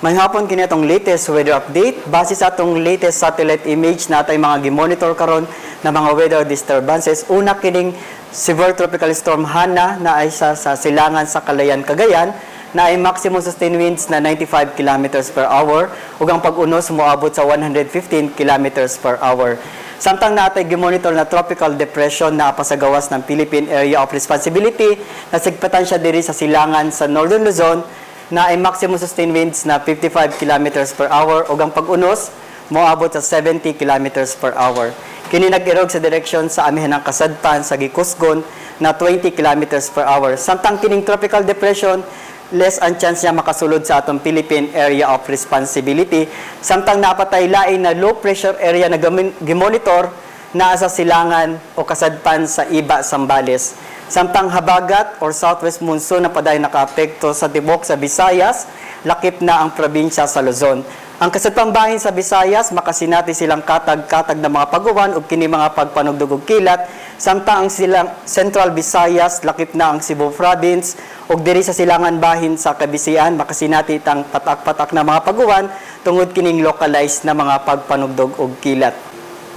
May hapon kini atong latest weather update base sa atong latest satellite image na atay mga gi-monitor karon na mga weather disturbances. Una kining severe tropical storm Hana na ay sa silangan sa Calayan, Cagayan na ay maximum sustained winds na 95 kilometers per hour ug ang pag-unos moabot sa 115 kilometers per hour. Samtang natay gi-monitor na tropical depression na pasagawas ng Philippine Area of Responsibility na sigpatan siya diri sa silangan sa Northern Luzon na ay maximum sustained winds na 55 kilometers per hour ug ang pag-unos moabot sa 70 kilometers per hour. Kini nag-irog sa direksyon sa amihanang kasadpan sa Gikusgon na 20 kilometers per hour. Samtang kining tropical depression less ang chance niya makasulod sa atong Philippine Area of Responsibility. Samtang napatay lain na low pressure area na gimonitor na sa silangan o kasadpan sa Iba, Zambales. Samtang habagat or southwest monsoon na paday nakaapekto sa tibok sa Visayas, lakip na ang probinsya sa Luzon. Ang kasadpang bahin sa Visayas, makasinati silang katag-katag na mga paguwan o kini mga pagpanugdug og kilat. Samtang ang silang Central Visayas, lakip na ang Cebu Province ug diri sa silangan bahin sa Kabisian, makasinati itang patak-patak na mga paguwan tungod kining localized na mga pagpanugdog og kilat.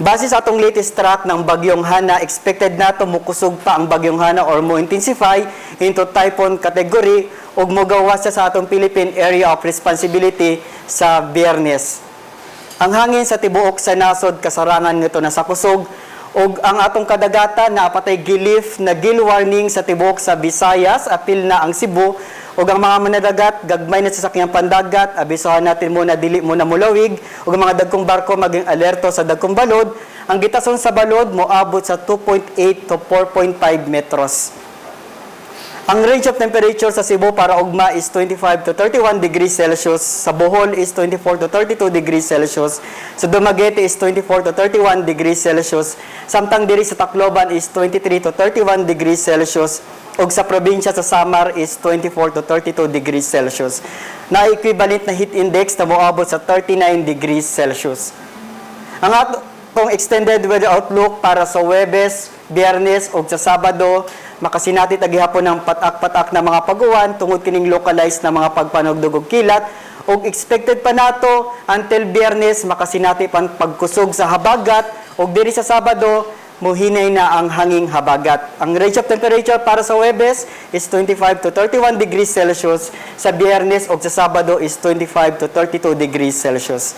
Base sa atong latest track ng Bagyong Hana, expected na ito mukusog pa ang Bagyong Hana or mo-intensify into typhoon category ug mogawas sa atong Philippine Area of Responsibility sa Biyernes. Ang hangin sa tibuok sa nasod kasarangan nito na sa kusog ug ang atong kadagatan na apatay gilif na gill warning sa tibuok sa Visayas, apil na ang Cebu ug ang mga manadagat gagmay na sasakyang pandagat, abisahan natin muna dili muna mulawig ug ang mga dagkong barko maging alerto sa dagkong balod. Ang gitason sa balod moabot sa 2.8 to 4.5 metros. Ang range of temperature sa Cebu para ugma is 25 to 31 degrees Celsius, sa Bohol is 24 to 32 degrees Celsius, sa Dumaguete is 24 to 31 degrees Celsius, samtang diri sa Tacloban is 23 to 31 degrees Celsius, ug sa probinsya sa Samar is 24 to 32 degrees Celsius. Na equivalent na heat index na moabot sa 39 degrees Celsius. Ang atong extended weather outlook para sa Huwebes, Biyernes ug sa Sabado, makasinati tagihapon ng patak-patak na mga paguwan tungod kining localized na mga pagpanugdog og kilat ug expected pa nato until Biyernes makasinati pang pagkusog sa habagat ug diri sa Sabado mohinay na ang hanging habagat. Ang range of temperature para sa Huwebes is 25 to 31 degrees Celsius, sa Biyernes ug sa Sabado is 25 to 32 degrees Celsius.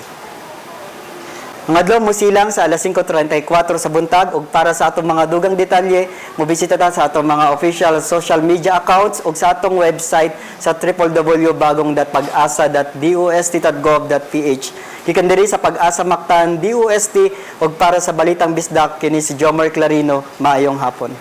Ang adlaw mo silang sa alas 5:34 sa buntag ug para sa atong mga dugang detalye, mobisita ta sa atong mga official social media accounts ug sa atong website sa www.bagongdata.pag-asa.dost.gov.ph. Gikan diri sa Pag-asa Mactan DOST ug para sa balitang bisdak kini si Jomar Clarino. Maayong hapon.